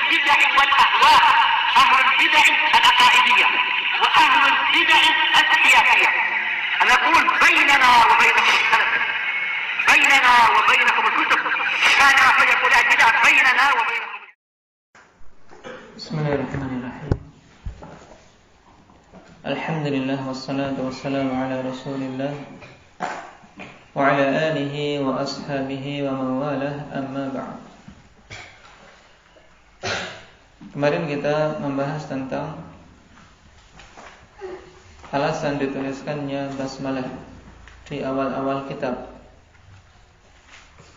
البدع والأهواء، أهل البدع العقائدية وأهل البدع السياسية. أنا أقول بيننا وبينكم السلف، بيننا وبينكم الكتب، كان فيقول البدع بيننا وبينكم. بسم الله الرحمن الرحيم. الحمد لله والصلاة والسلام على رسول الله وعلى آله وأصحابه ومن والاه, أما بعد. Kemarin kita membahas tentang alasan dituliskannya basmalah di awal-awal kitab,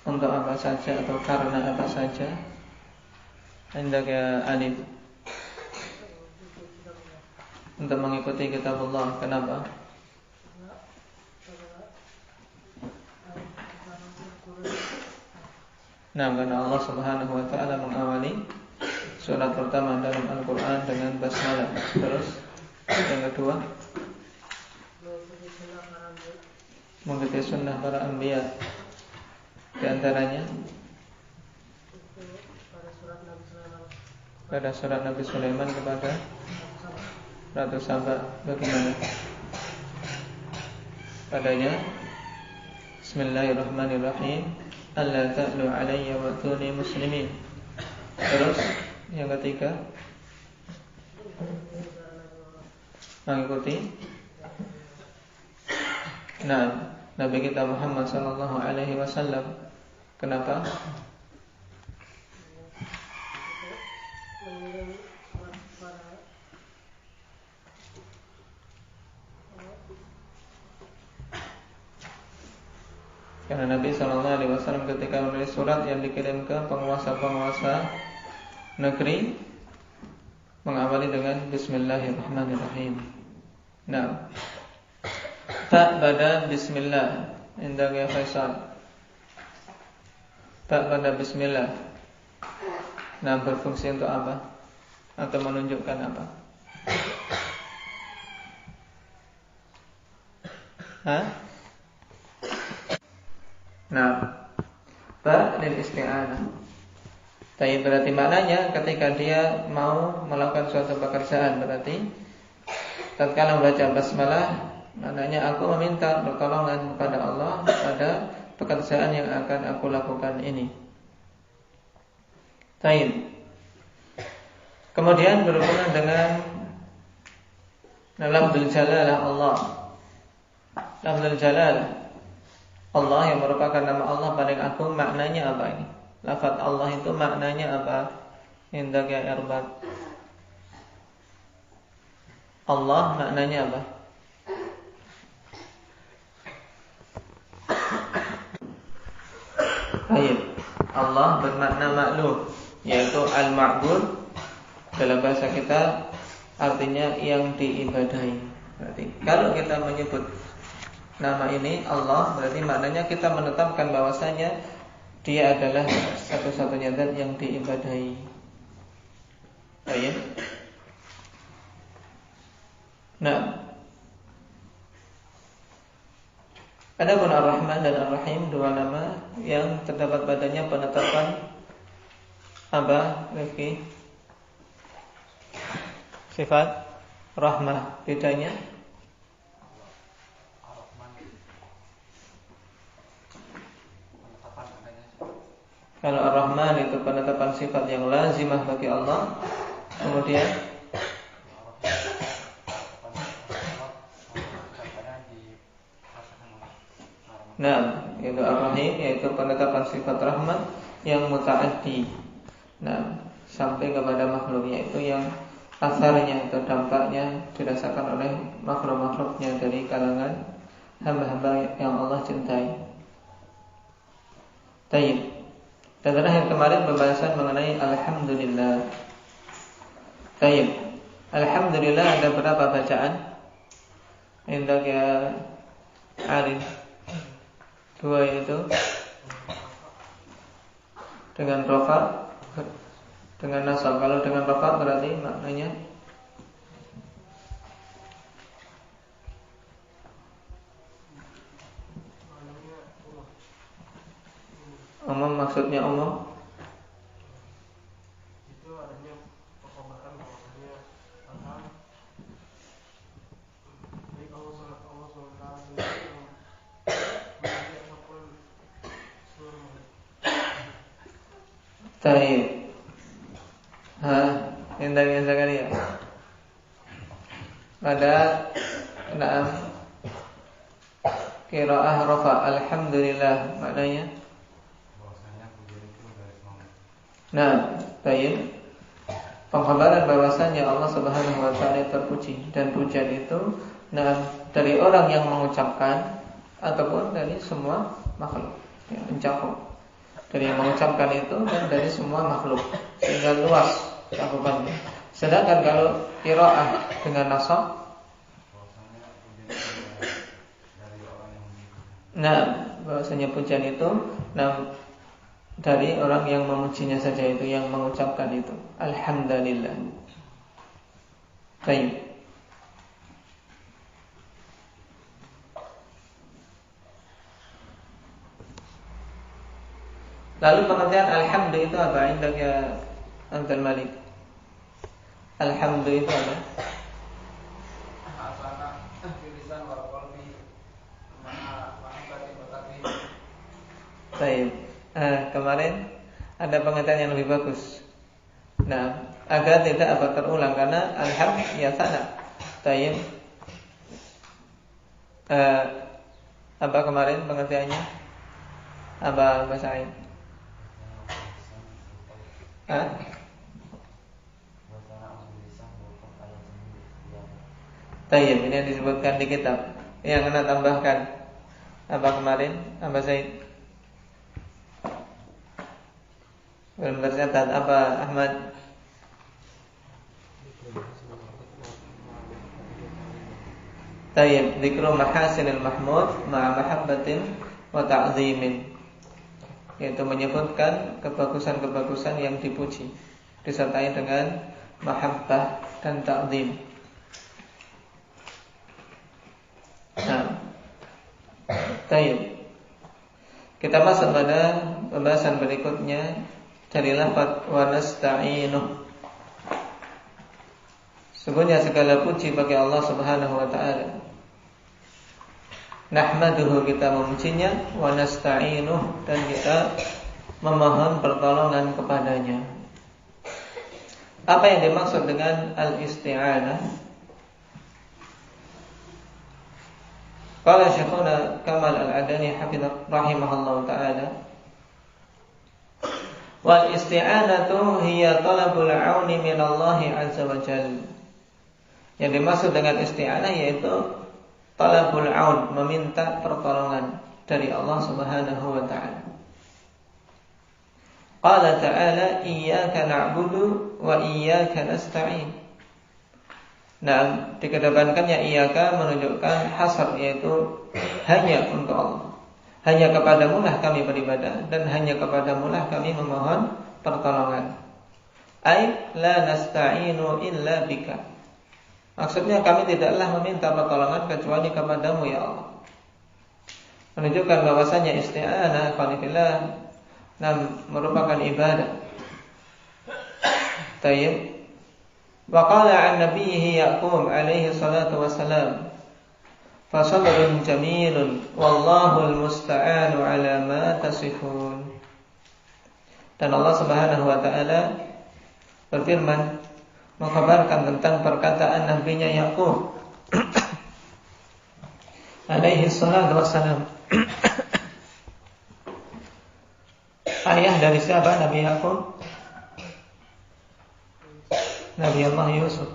untuk apa saja atau karena apa saja. Hendak alif untuk mengikuti kitab Allah. Kenapa? Nah, karena Allah Subhanahu wa ta'ala mengawali surat pertama dalam Al-Quran dengan basmalah. Terus yang kedua, mengikuti sunnah para anbiya. Di antaranya pada surat Nabi Sulaiman kepada Ratu Saba. Bagaimana padanya? Bismillahirrahmanirrahim. Alla ta'lu alayya wa tuni muslimin. Terus yang ketiga, mengikuti Nabi kita Muhammad sallallahu alaihi wasallam. Kenapa? Karena Nabi sallallahu alaihi wasallam ketika menulis surat yang dikirim ke penguasa-penguasa negeri mengawali dengan Bismillahirrahmanirrahim. Nah, tak pada Bismillah. Indah ya Faisal. Tak pada Bismillah. Nah, berfungsi untuk apa? Atau menunjukkan apa? Hah? Nah, ba lil isti'anah. Tapi berarti maknanya ketika dia mau melakukan suatu pekerjaan, berarti tatkala membaca basmalah, maknanya aku meminta pertolongan kepada Allah pada pekerjaan yang akan aku lakukan ini. Taib. Kemudian berhubungan dengan lafzul jalalah Allah. Lafzul jalalah Allah yang merupakan nama Allah paling agung, maknanya apa ini? Lafaz Allah itu maknanya apa? Indak ya Irbad. Allah maknanya apa? Baik. Allah bermakna maklum, yaitu al-ma'bud. Dalam bahasa kita artinya yang diibadahi. Berarti kalau kita menyebut nama ini Allah, berarti maknanya kita menetapkan bahwasanya Dia adalah satu-satunya zat yang diibadahi. Baik. Nah, adapun Ar-Rahman dan Ar-Rahim, dua nama yang terdapat padanya penetapan apa? Rifki? Sifat rahmah. Bedanya? Kalau Ar-Rahman itu penetapan sifat yang lazimah bagi Allah. Kemudian itu Ar-Rahim, yaitu penetapan sifat rahmat yang muta'addi. Sampai kepada makhluknya, itu yang asarnya atau dampaknya dirasakan oleh makhluk-makhluknya dari kalangan hamba-hamba yang Allah cintai. Taib. Dan terakhir kemarin pembahasan mengenai Alhamdulillah. Baik. Alhamdulillah ada berapa bacaan? Indah ya Arif. Dua itu dengan rafa, dengan nasab. Kalau dengan rafa berarti maknanya umum. Maksudnya umum itu artinya Baik. Yang Zakaria. Ada qiraah rafa alhamdulillah maknanya. Baik. Pengkhabaran bahwasanya Allah Subhanahu wa taala terpuji dan pujian itu dari orang yang mengucapkan ataupun dari semua makhluk, ya, mencakup. Dari yang mengucapkan itu dan dari semua makhluk sehingga luas cakupannya. Sedangkan kalau qiraah dengan nasab, bahwasanya pujian itu dari orang yang memujinya saja, itu yang mengucapkan itu alhamdulillah. Baik. Lalu pengertian alhamdulillah itu apa? Indahnya Abdul Malik. Alhamdulillah itu apa? Baik. Kemarin ada pengertian yang lebih bagus. Agar tidak terulang karena alham ya sana. Baik. Apa kemarin pengertiannya? Apa bahasa Ain? Tayyib, ini yang disebutkan di kitab. Yang kena tambahkan apa kemarin? Apa Zaid? Belum tercatat. Apa Ahmad? Tayyib, dzikru mahasinil mahmud ma'a mahabbatin wa ta'zimin, yaitu menyebutkan kebagusan-kebagusan yang dipuji disertai dengan mahabbah dan ta'zim. Baik. Kita masuk pada pembahasan berikutnya dari lafaz wa nasta'inuh. Sungguhnya segala puji bagi Allah Subhanahu wa taala. Nahmaduhu, kita memujinya, wa nasta'inuh, dan kita memohon pertolongan kepadanya. Apa yang dimaksud dengan al-isti'anah? Qala Syekhuna Kamal Al-Adani hafidhahu rahimahullah ta'ala, wal isti'anatu hiya talabul 'auni minallahi 'azza wa jalla. Yang dimaksud dengan isti'anah yaitu talabul 'aun, meminta pertolongan dari Allah Subhanahu wa ta'ala. Qala ta'ala iyyaka na'budu wa iyyaka nasta'in. Dikedepankannya iyyaka menunjukkan hasar, yaitu hanya untuk Allah. Hanya kepadamu lah kami beribadah dan hanya kepadamu lah kami memohon pertolongan. Ai la nasta'inu illa bika. Maksudnya kami tidaklah meminta pertolongan kecuali kepadamu ya Allah. Menunjukkan bahwasanya isti'anah qanifillah merupakan ibadah. Tayyib. Wa qala an nabiyhi Yaqub alaihi salatu wassalam, fa sabrun jamilun wallahu almusta'anu ala ma tasifun. Dan Allah Subhanahu wa taala berfirman mengkabarkan tentang perkataan nabinya Yaqub alaihi salatu wassalam. Ayah dari siapa Nabi Yaqub? Nabi Allah Yusuf.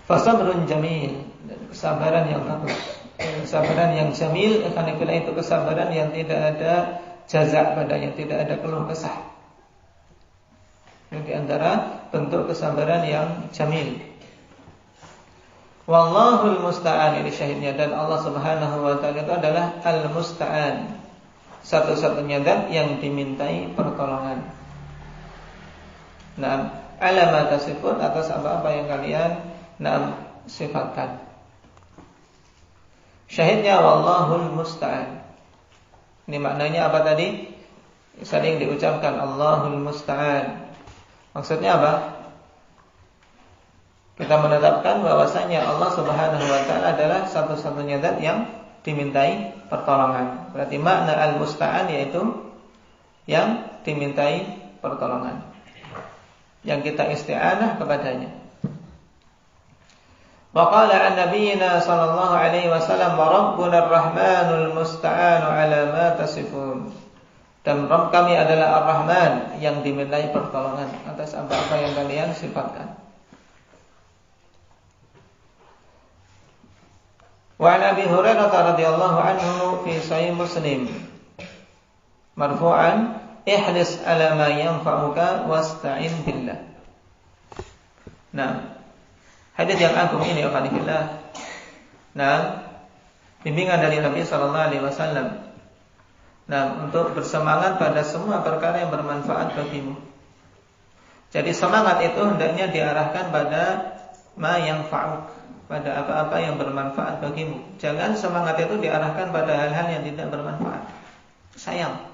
Fasabrun jamil, kesabaran yang bagus, kesabaran yang jamil, karena itu kesabaran yang tidak ada jazak padanya, tidak ada keluh kesah. Ini di antara bentuk kesabaran yang jamil. Wallahul musta'an, ini syahidnya, dan Allah Subhanahu wa ta'ala itu adalah al-musta'an, satu-satunya zat yang dimintai pertolongan. Alamat tasifun, atas apa-apa yang kalian sifatkan. Syahidnya wallahul musta'an. Ini maknanya apa tadi? Sering diucapkan Allahul musta'an. Maksudnya apa? Kita menetapkan bahwasanya Allah Subhanahu wa ta'ala adalah satu-satunya zat yang dimintai pertolongan. Berarti makna al-musta'an yaitu yang dimintai pertolongan, yang kita isti'anah kepadanya. Wa qala an nabiyyina sallallahu alaihi wasallam wa rabbuna ar-rahmanul musta'anu ala ma tasifun. Dan Rabb kami adalah Ar-Rahman yang dimintai pertolongan atas apa-apa yang kalian sifatkan. Wa an Abi Hurairah radhiyallahu anhu fi Sahih Muslim marfu'an ihlis ala ma yanfa'uka wasta'in billah. Nah, hadis yang agung ini alhamdulillah. Nah, bimbingan dari Nabi sallallahu alaihi wasallam. Nah, untuk bersemangat pada semua perkara yang bermanfaat bagimu. Jadi semangat itu hendaknya diarahkan pada ma yanfa'uk, pada apa-apa yang bermanfaat bagimu. Jangan semangat itu diarahkan pada hal-hal yang tidak bermanfaat. Sayang.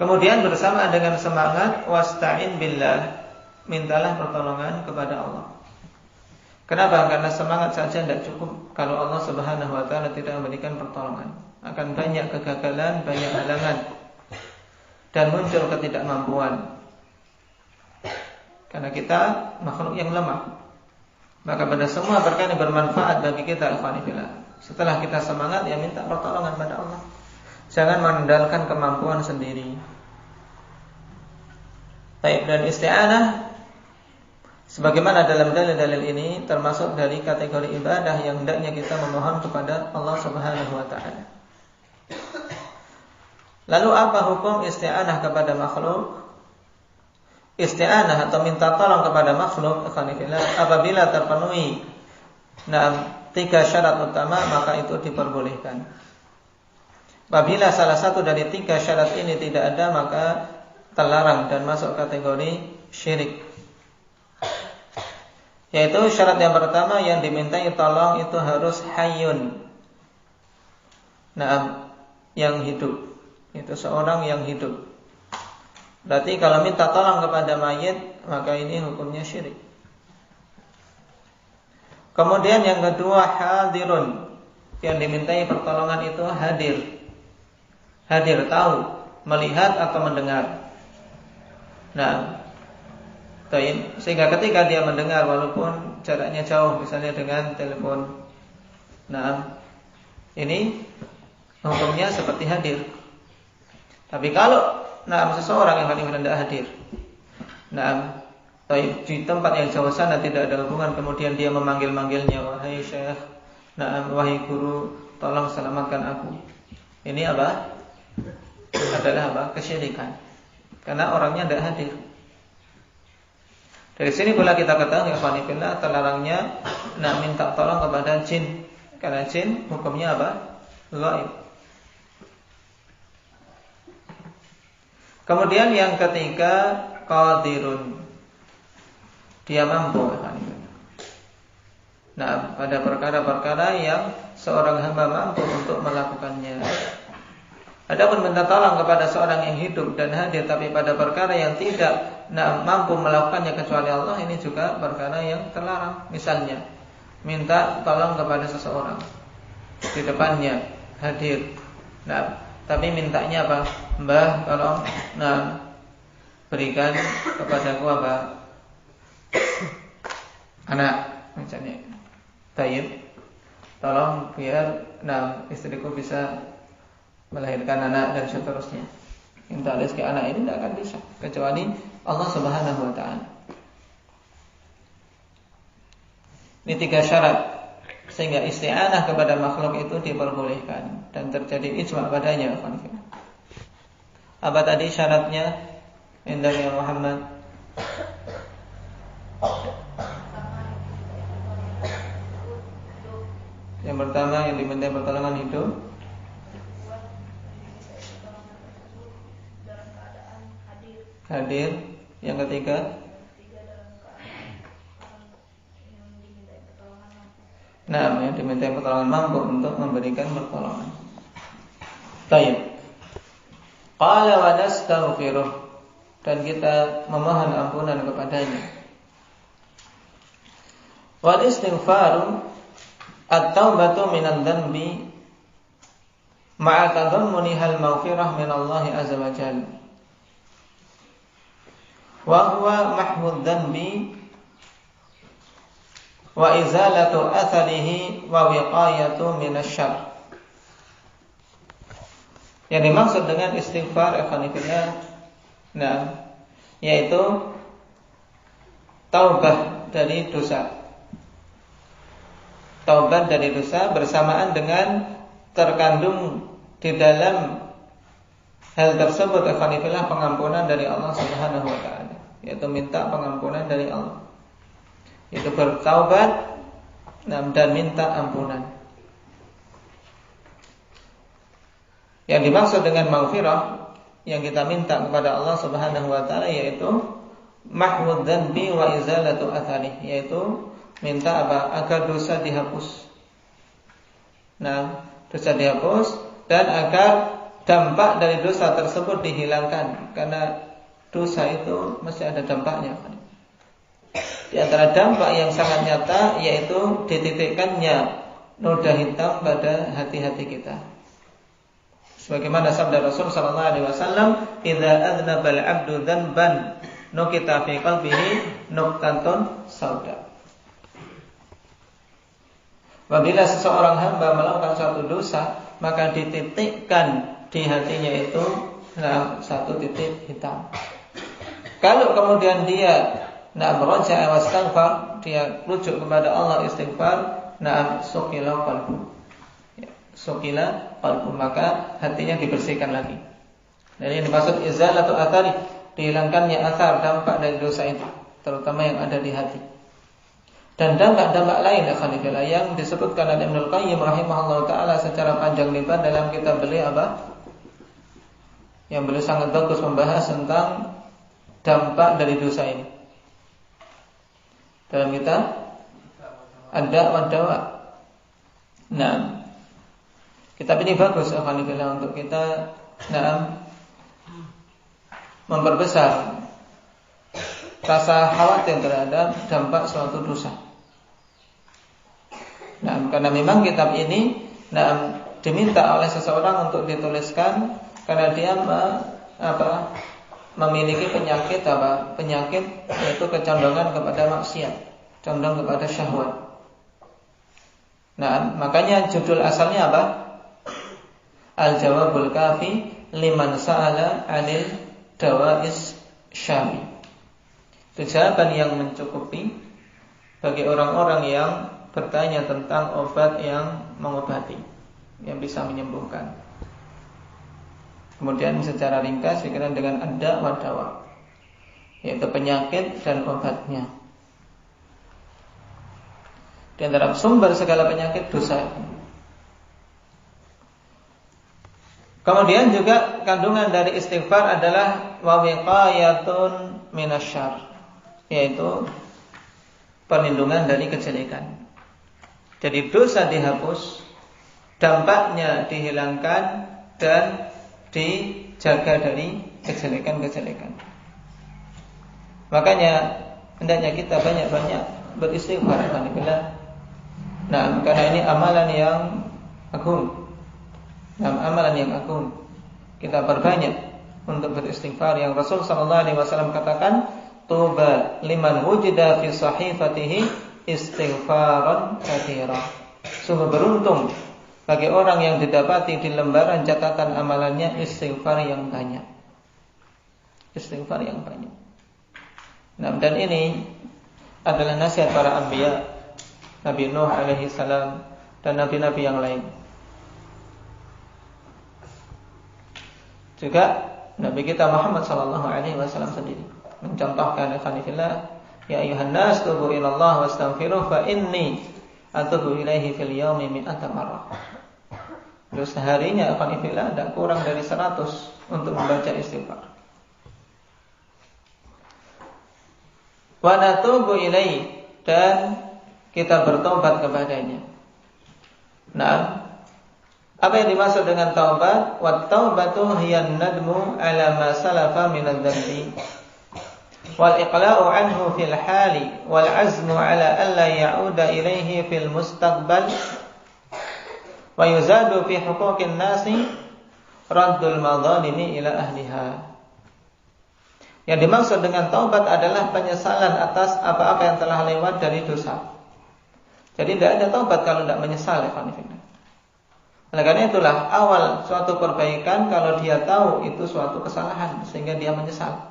Kemudian bersama dengan semangat wasta'in billah, mintalah pertolongan kepada Allah. Kenapa? Karena semangat saja tidak cukup kalau Allah Subhanahu wa taala tidak memberikan pertolongan. Akan banyak kegagalan, banyak halangan, dan muncul ketidakmampuan. Karena kita makhluk yang lemah. Maka pada semua perkara yang bermanfaat bagi kita, setelah kita semangat, ya minta pertolongan pada Allah. Jangan mengandalkan kemampuan sendiri. Baik, dan isti'anah sebagaimana dalam dalil-dalil ini termasuk dari kategori ibadah yang hendaknya kita memohon kepada Allah Subhanahu wa taala. Lalu apa hukum isti'anah kepada makhluk? Isti'anah atau minta tolong kepada makhluk apabila terpenuhi 3 syarat utama, maka itu diperbolehkan. Apabila salah satu dari 3 syarat ini tidak ada, maka terlarang dan masuk kategori syirik. Yaitu syarat yang pertama, yang dimintai tolong itu harus hayyun. Yang hidup. Itu seorang yang hidup. Berarti kalau minta tolong kepada mayit, maka ini hukumnya syirik. Kemudian yang kedua, hadirun. Yang dimintai pertolongan itu hadir. Hadir, tahu, melihat atau mendengar. Sehingga ketika dia mendengar walaupun jaraknya jauh, misalnya dengan telepon. Ini hukumnya seperti hadir. Tapi kalau seseorang yang tidak hadir, di tempat yang jauh sana tidak ada hubungan, kemudian dia memanggil-manggilnya, wahai syekh, wahai guru, tolong selamatkan aku. Ini apa? Adalah apa? Kesyirikan. Karena orangnya tidak hadir. Dari sini pula kita ketahui terlarangnya minta tolong kepada jin. Karena jin hukumnya apa? Ghaib. Kemudian yang ketiga, qadirun. Dia mampu. Pada perkara-perkara yang seorang hamba mampu untuk melakukannya. Adapun minta tolong kepada seorang yang hidup dan hadir, tapi pada perkara yang tidak mampu melakukannya kecuali Allah, ini juga perkara yang terlarang. Misalnya, minta tolong kepada seseorang, di depannya hadir. Tapi mintanya apa? Mbah, tolong berikan kepadaku apa? Anak, misalnya. Tayyib. Tolong biar istriku bisa melahirkan anak dan seterusnya. Minta rezeki anak ini tidak akan bisa kecuali Allah Subhanahu wa taala. Ini 3 syarat sehingga isti'anah kepada makhluk itu diperbolehkan dan terjadi ijma' padanya. Apa tadi syaratnya? Indahnya Muhammad. Yang pertama, yang diminta pertolongan hidup. Hadir. Yang ketiga, yang diminta pertolongan mampu untuk memberikan pertolongan. Baik. Qala wa nastaghfiruh, dan kita memohon ampunan kepadanya. Wal istighfaru at-taubatu minadz dzanbi ma'a tadammuniha al-maghfirah min Allah azza wa jalla. wa huwa mahwud dzanbi wa izalatu atharihi wa wiqayatu minasyarr. Yang dimaksud dengan istighfar yaitu taubat dari dosa. Taubat dari dosa bersamaan dengan terkandung di dalam hal tersebut pengampunan dari Allah Subhanahu wa taala, yaitu minta pengampunan dari Allah. Yaitu bertaubat dan minta ampunan. Yang dimaksud dengan maghfirah yang kita minta kepada Allah Subhanahu wa taala yaitu mahwud dzanbi wa izalatu athari, yaitu minta apa? Agar dosa dihapus. Dosa dihapus dan agar dampak dari dosa tersebut dihilangkan, karena dosa itu mesti ada dampaknya. Di antara dampak yang sangat nyata yaitu dititikkannya noda hitam pada hati-hati kita. Sebagaimana sabda Rasul sallallahu alaihi wasallam, "Idza adznaba al-'abdu dzanban nukita fi qalbihi nuqtatun sauda." Apabila seseorang hamba melakukan suatu dosa, maka dititikkan di hatinya itu satu titik hitam. Kalau kemudian dia meraja wastaghfar, dia rujuk kepada Allah istighfar, sukila qalbu. Sukila qalbu, maka hatinya dibersihkan lagi. Dan ini dimaksud izalatu athari, dihilangkannya athar, dampak dari dosa itu, terutama yang ada di hati. Dan dampak-dampak lain yang disebutkan oleh Ibnu Qayyim rahimahullah taala secara panjang lebar dalam kitab beliau yang beliau sangat bagus membahas tentang dampak dari dosa ini. Dalam kitab Ad-Da' wa Dawa. Kitab ini bagus untuk kita memperbesar rasa khawatir terhadap dampak suatu dosa. Karena memang kitab ini diminta oleh seseorang untuk dituliskan karena dia memiliki penyakit yaitu kecondongan kepada maksiat, condong kepada syahwat. Makanya judul asalnya apa? Al-Jawabul Kafi liman sa'ala 'anil dawa'is syafi. Itu jawaban yang mencukupi bagi orang-orang yang bertanya tentang obat yang mengobati, yang bisa menyembuhkan. Kemudian secara ringkas dikenal dengan Ad-Da' wa Dawa, yaitu penyakit dan obatnya. Di antara sumber segala penyakit dosa. Kemudian juga kandungan dari istighfar adalah wa wiqayatun minasyarr, yaitu perlindungan dari kejelekan. Jadi dosa dihapus, dampaknya dihilangkan dan dijaga dari kejelekan-kejelekan. Makanya hendaknya kita banyak-banyak beristighfar karena ini amalan yang agung. Amalan yang agung. Kita perbanyak untuk beristighfar. Yang Rasul sallallahu alaihi wasallam katakan, "Tuba liman wujida fi sahifatihi istighfaran katsira." Sungguh beruntung bagi orang yang didapati di lembaran catatan amalannya istighfar yang banyak. Istighfar yang banyak. Dan ini adalah nasihat para anbiya, Nabi Nuh alaihi salam dan nabi-nabi yang lain. Juga Nabi kita Muhammad sallallahu alaihi wasallam sendiri mencontohkan ikhwanillah, ya ayuhan nas tubu ilallah wastaghfiruh fa inni atubu ilaihi fil yaumi mi'ata marrah. Terus seharinya ikhwanillah tidak kurang dari 100 untuk membaca istighfar. Wa natubu ilaihi, dan kita bertobat kepadanya. Apa yang dimaksud dengan taubat? Wa taubatu hiya an-nadmu ala ma salafa min adz-dzambi wal iqla'u anhu fil hali wal azmu ala alla ya'uda ilaihi fil mustaqbal wa yuzadu fi huquqin nasi raddul madhalimi ila ahliha. Yang dimaksud dengan taubat adalah penyesalan atas apa-apa yang telah lewat dari dosa. Jadi tidak ada taubat kalau tidak menyesal, ya Fani. Oleh karena itulah awal suatu perbaikan kalau dia tahu itu suatu kesalahan sehingga dia menyesal.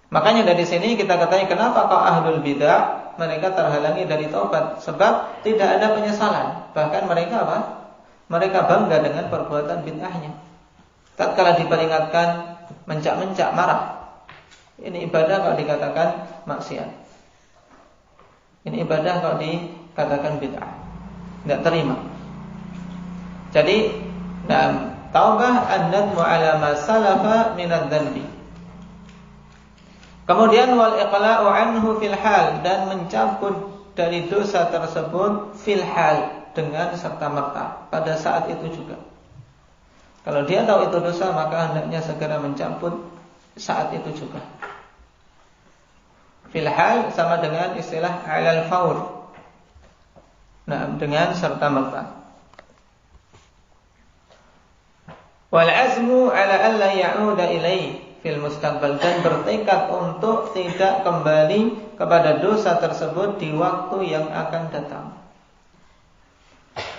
Makanya dari sini kita katakan kenapa kau ahlul bidah mereka terhalangi dari taubat, sebab tidak ada penyesalan. Bahkan mereka apa? Mereka bangga dengan perbuatan bid'ahnya. Tatkala diperingatkan mencak-mencak marah. Ini ibadah kalau dikatakan maksiat. Ini ibadah kalau dikatakan bid'ah. Tidak terima. Jadi, taubah an-nadmu ala ma salafa min adz-dzanbi. Kemudian wal iqla'u anhu fil hal, dan mencabut dari dosa tersebut fil hal, dengan serta-merta pada saat itu juga. Kalau dia tahu itu dosa, maka hendaknya segera mencabut saat itu juga. Fil hal sama dengan istilah alal faur. Dengan serta-merta. Wal azmu ala alla ya'uda ilaihi fil mustaqbal, dan bertekad untuk tidak kembali kepada dosa tersebut di waktu yang akan datang.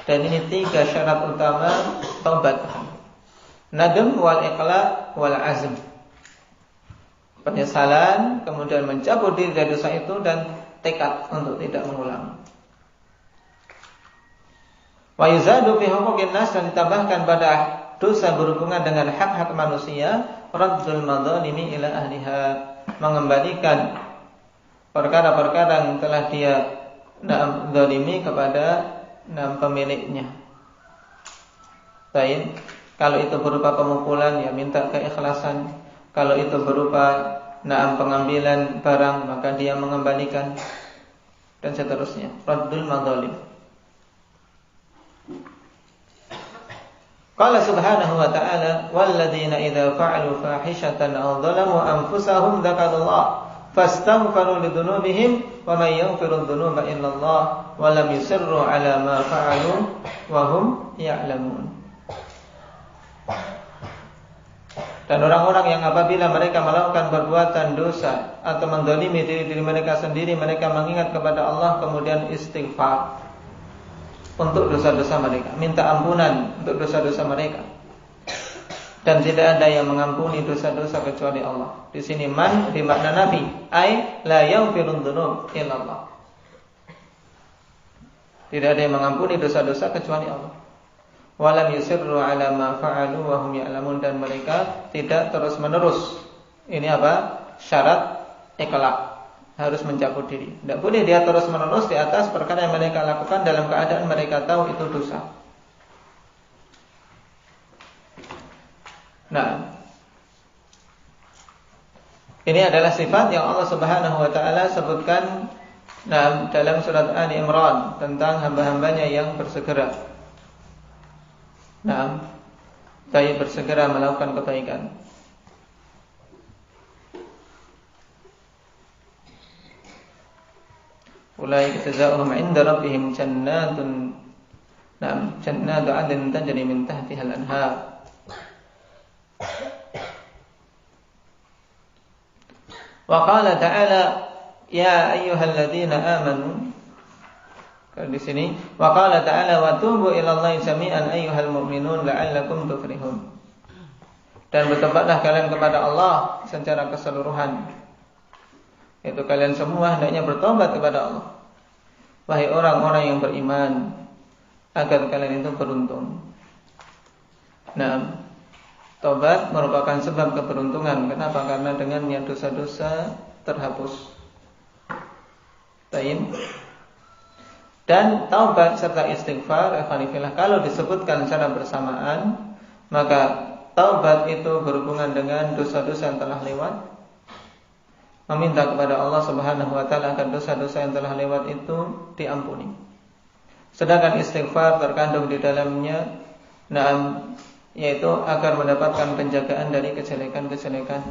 Dan ini 3 syarat utama taubat. Nadam wal iqla wal azm. Penyesalan, kemudian mencabut diri dari dosa itu, dan tekad untuk tidak mengulang. Wa yuzadu fi huquqin nas, dan ditambahkan pada dosa berhubungan dengan hak-hak manusia, raddul madzalimi ila ahliha, mengembalikan perkara-perkara yang telah dia zalimi kepada pemiliknya. Baik, kalau itu berupa pemukulan, ya minta keikhlasan. Kalau itu berupa pengambilan barang, maka dia mengembalikan, dan seterusnya. Raddul madzalim. Qala subhanahu wa ta'ala, walladzina idza fa'alu fahishatan aw dhalamu anfusahum dzakarullaha fastaghfiru lidzunubihim wa may yaghfiru dzunuba illallah wa lam yusirru 'ala ma fa'alu wa hum ya'lamun. Dan orang-orang yang apabila mereka melakukan perbuatan dosa atau menzalimi diri mereka sendiri, mereka mengingat kepada Allah, kemudian istighfar untuk dosa-dosa mereka, minta ampunan untuk dosa-dosa mereka. Dan tidak ada yang mengampuni dosa-dosa kecuali Allah. Di sini man bermakna nafi, ai la yaghfiru dzunub illallah. Tidak ada yang mengampuni dosa-dosa kecuali Allah. Walam yusirru ala ma fa'alu wa hum ya'lamun, dan mereka tidak terus-menerus. Ini apa? Syarat iqla'. Harus mencabut diri. Tidak boleh dia terus-menerus di atas perkara yang mereka lakukan dalam keadaan mereka tahu itu dosa. Nah, ini adalah sifat yang Allah Subhanahu wa ta'ala sebutkan dalam surat Ali Imran tentang hamba-hambanya yang bersegera. Saya bersegera melakukan kebaikan. Ulaika jazaohum 'inda rabbihim jannatu 'adnin tajri min tahtiha al-anhar. Wa qala ta'ala ya ayyuhalladzina amanu. Di sini wa qala ta'ala wa tubu ilallahi jami'an ayyuhal mu'minun la'allakum tuflihun. Dan bertobatlah kalian kepada Allah secara keseluruhan. Itu kalian semua hendaknya bertobat kepada Allah. Wahai orang-orang yang beriman, agar kalian itu beruntung. Nah, tobat merupakan sebab keberuntungan. Kenapa? Karena dengannya dosa-dosa terhapus. Baik. Dan taubat serta istighfar, kalau disebutkan secara bersamaan, maka taubat itu berhubungan dengan dosa-dosa yang telah lewat, meminta kepada Allah Subhanahu wa ta'ala agar dosa-dosa yang telah lewat itu diampuni. Sedangkan istighfar terkandung di dalamnya yaitu agar mendapatkan penjagaan dari kejelekan-kejelekan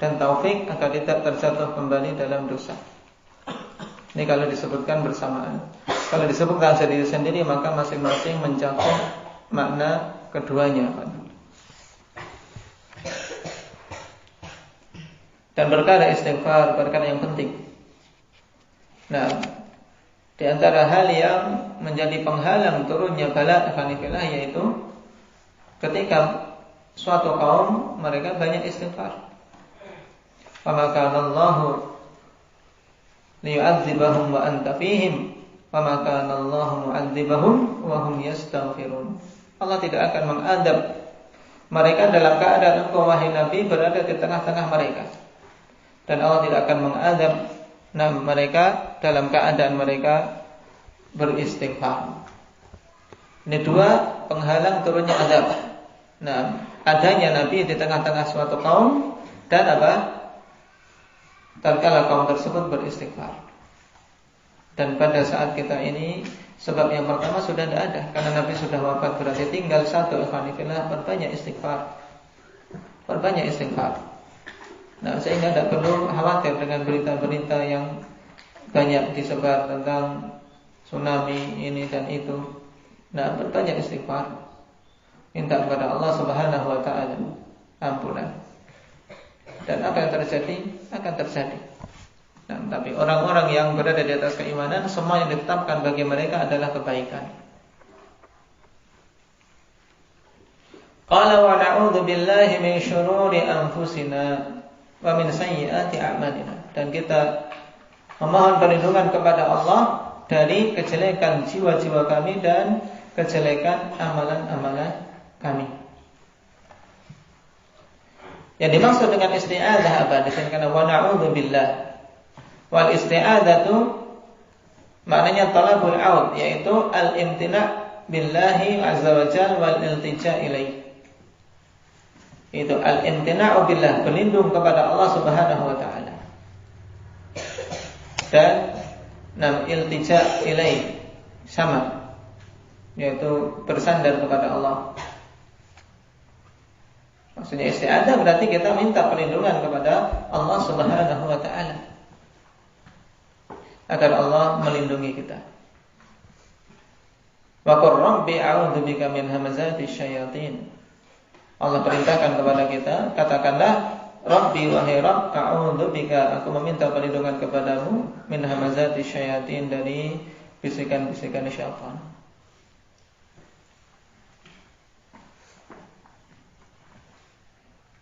dan taufik agar tidak terjatuh kembali dalam dosa. Ini kalau disebutkan bersamaan. Kalau disebutkan sendiri-sendiri, maka masing-masing mencakup makna keduanya. Dan perkara istighfar, perkara yang penting. Nah, di antara hal yang menjadi penghalang turunnya bala ikhwanifillah yaitu ketika suatu kaum mereka banyak istighfar. Wa kana Allahu liyu'adzibahum wa anta fihim wa ma kana Allahu mu'adzibahum wa hum yastaghfirun. Allah tidak akan mengadab mereka dalam keadaan engkau wahai Nabi berada di tengah-tengah mereka. Dan Allah tidak akan mengadab mereka dalam keadaan mereka beristighfar. Ini dua penghalang turunnya adab. Nah, adanya Nabi di tengah-tengah suatu kaum dan apa? Tatkala kaum tersebut beristighfar. Dan pada saat kita ini sebab yang pertama sudah tidak ada karena Nabi sudah wafat, berarti tinggal satu, ikhwanifillah, perbanyak istighfar. Perbanyak istighfar. Nah, sehingga tidak perlu khawatir dengan berita-berita yang banyak disebar tentang tsunami ini dan itu. Nah, berbanyak istighfar. Minta kepada Allah Subhanahu wa taala ampunan. Dan apa yang terjadi akan terjadi. Nah, tapi orang-orang yang berada di atas keimanan, semua yang ditetapkan bagi mereka adalah kebaikan. Qala wa na'udzu billahi min syururi anfusina wa min sayyiati a'malina. Dan kita memohon perlindungan kepada Allah dari kejelekan jiwa-jiwa kami dan kejelekan amalan-amalan kami. Yang dimaksud dengan isti'adzah apa? Disebutkan wa na'udzu billah. Wal isti'adzatu maknanya talabul aud, yaitu al-imtina' billahi azza wa jalla wal iltija' ilaihi. Itu al-imtina'u billah, berlindung kepada Allah Subhanahu wa taala. Dan iltija' ilaihi sama, yaitu bersandar kepada Allah. Maksudnya isti'adzah berarti kita minta perlindungan kepada Allah Subhanahu wa taala agar Allah melindungi kita. Wa qur rabbi a'udzu bika min hamazati syayatin. Allah perintahkan kepada kita, katakanlah Rabbi wahai Rabb, a'udzu bika, aku meminta perlindungan kepadamu min hamazati syayatin, dari bisikan-bisikan syaitan.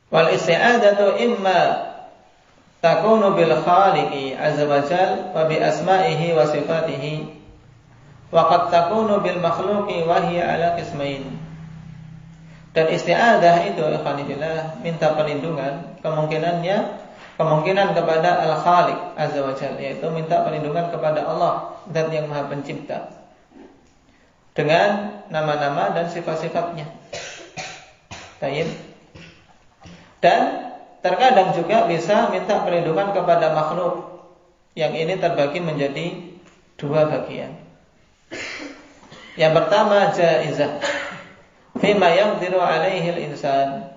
Wal isti'adzatu imma takunu bil khaliqi azza wa jal wa bi asma'ihi wa sifatihi wa qad takunu bil makhluqi wa hiya ala qismain. Dan isti'adzah itu ikhwanillah, minta perlindungan, kemungkinan kepada al-khaliq azza wa jal, yaitu minta perlindungan kepada Allah, zat yang maha pencipta, dengan nama-nama dan sifat-sifatnya. Baik. Dan terkadang juga bisa minta perlindungan kepada makhluk. Yang ini terbagi menjadi dua bagian. Yang pertama jaizah, fima yaqdiru alaihi al-insan.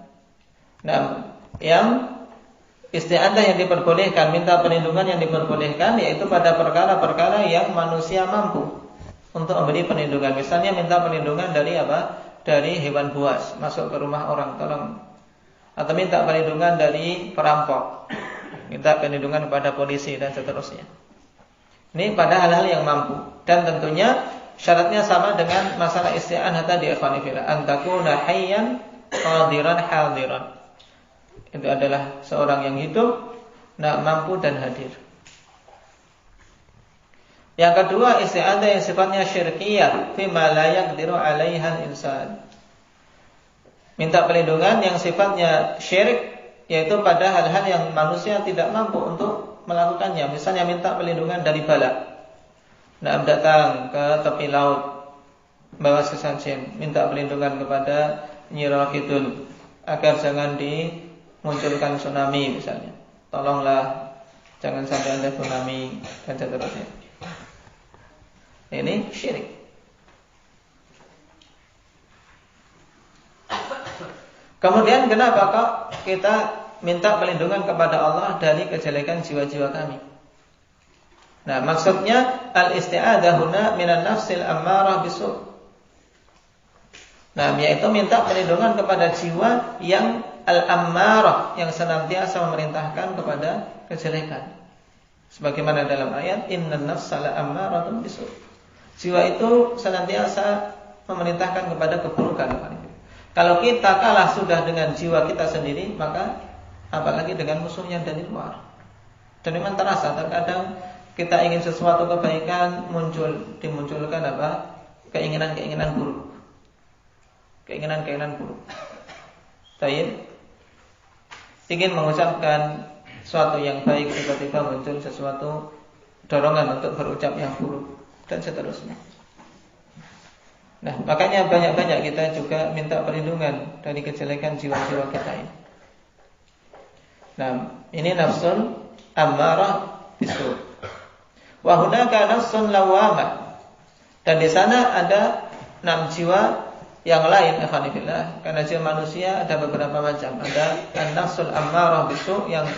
Nah, yang isti'adzah yang diperbolehkan, minta perlindungan yang diperbolehkan, yaitu pada perkara-perkara yang manusia mampu untuk memberi perlindungan. Misalnya minta perlindungan dari apa? Dari hewan buas masuk ke rumah orang, tolong. Atau minta perlindungan dari perampok, minta perlindungan kepada polisi dan seterusnya. Ini pada hal-hal yang mampu. Dan tentunya syaratnya sama dengan masalah isti'anah tadi, ikhwanifillah, antakuna hayyan qadiran hadiran. Itu adalah seorang yang hidup, mampu dan hadir. Yang kedua, isti'anah yang sifatnya syirkiyah, fima la yaqdiru 'alaiha al-insan. Minta perlindungan yang sifatnya syirik, yaitu pada hal-hal yang manusia tidak mampu untuk melakukannya. Misalnya minta perlindungan dari bala. Datang ke tepi laut bawa sesajen, minta perlindungan kepada Nyi Roro Kidul agar jangan dimunculkan tsunami misalnya. Tolonglah jangan sampai ada tsunami dan seterusnya. Ini syirik. Kemudian kenapa kok kita minta perlindungan kepada Allah dari kejelekan jiwa-jiwa kami? Nah, maksudnya al-isti'adzah huna minan nafsil ammarah bisu'. Nah, yaitu minta perlindungan kepada jiwa yang al-ammarah, yang senantiasa memerintahkan kepada kejelekan. Sebagaimana dalam ayat innan nafsa la'ammaratun bisu'. Jiwa itu senantiasa memerintahkan kepada keburukan. Kalau kita kalah sudah dengan jiwa kita sendiri, maka apalagi dengan musuhnya dari luar. Dan memang terasa terkadang kita ingin sesuatu kebaikan dimunculkan apa? Keinginan-keinginan buruk. Keinginan-keinginan buruk. Baik. Ingin mengucapkan suatu yang baik, tiba-tiba muncul sesuatu dorongan untuk berucap yang buruk dan seterusnya. Nah, makanya banyak-banyak kita juga minta perlindungan dari kejelekan jiwa-jiwa kita ini. Nah, ini nafsun ammarah bisu'. Wa hunaka nafsun lawwamah. Dan di sana ada 6 jiwa yang lain, alhamdulillah. Karena jiwa manusia ada beberapa macam. Ada an-nafsul ammarah bisu' yang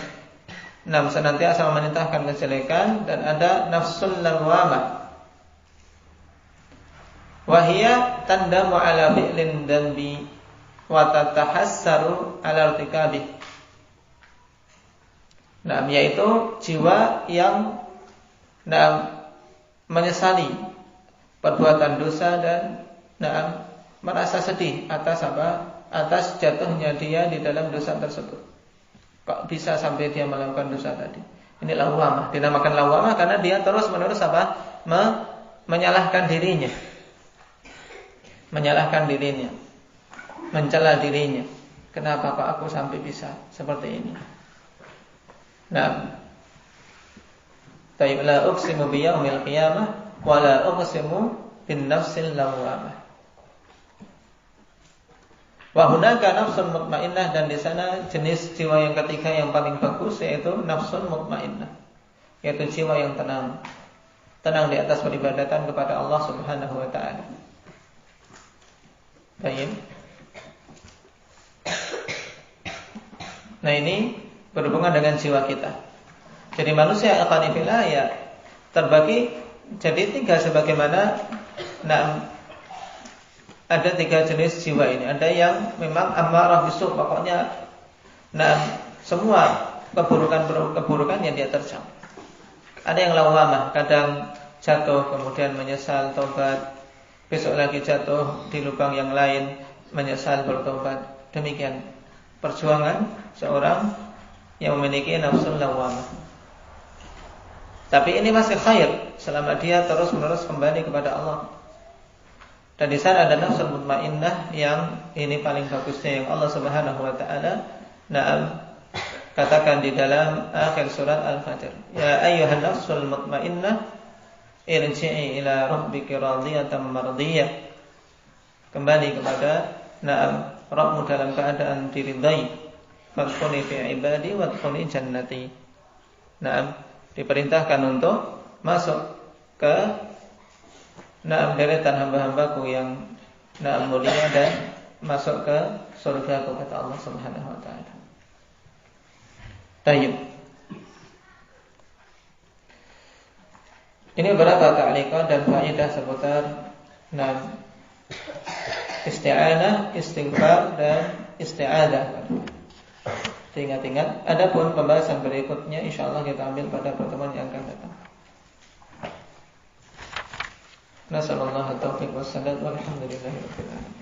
senantiasa memerintahkan kejelekan, dan ada nafsul lawwamah. Wahia tandamu ala fi'lin danbi wa tatahassaru ala irtikabi. Nah, yaitu jiwa yang menyesali perbuatan dosa dan merasa sedih atas atas jatuhnya dia di dalam dosa tersebut. Kok bisa sampai dia melakukan dosa tadi? Ini lawwamah. Dinamakan lawwamah karena dia terus-menerus menyalahkan dirinya. Menyalahkan dirinya, mencela dirinya. Kenapa kok aku sampai bisa seperti ini? Nah, tayyib la uqsimu bi yaumil qiyamah wa la uqsimu bin nafsil lawwamah. Wa hunaka nafsun mutmainnah, dan di sana jenis jiwa yang ketiga yang paling bagus yaitu nafsun mutmainnah, yaitu jiwa yang tenang di atas peribadatan kepada Allah Subhanahu wa taala. Baik. Nah, ini berhubungan dengan jiwa kita. Jadi manusia al-qanifillah ya terbagi jadi 3 sebagaimana ada 3 jenis jiwa ini. Ada yang memang ammarah bisu', pokoknya semua keburukan yang dia terjang. Ada yang lawwamah, kadang jatuh kemudian menyesal tobat, besok lagi jatuh di lubang yang lain, menyesal bertobat. Demikian perjuangan seorang yang memiliki nafsul lawwamah. Tapi ini masih khair selama dia terus-menerus kembali kepada Allah. Dan di sana ada nafsul mutmainnah yang ini paling bagusnya, yang Allah Subhanahu wa taala katakan di dalam akhir surat Al-Fajr. Ya ayyuhan nafsul mutmainnah irji'i ila rabbiki radiyatan mardiyah. Kembali kepada Rabbmu dalam keadaan diridai. Fadkhuli fi ibadi wadkhuli jannati. Diperintahkan untuk masuk ke deretan hamba-hambaku yang mulia dan masuk ke surga kata Allah Subhanahu wa taala. Tayyib. Ini beberapa ta'liqat dan faedah seputar isti'anah, istighfar dan isti'adah. Ingat-ingat. Adapun pembahasan berikutnya insyaallah kita ambil pada pertemuan yang akan datang. Nasallallahu taufiq wassalam walhamdulillahirabbil alamin.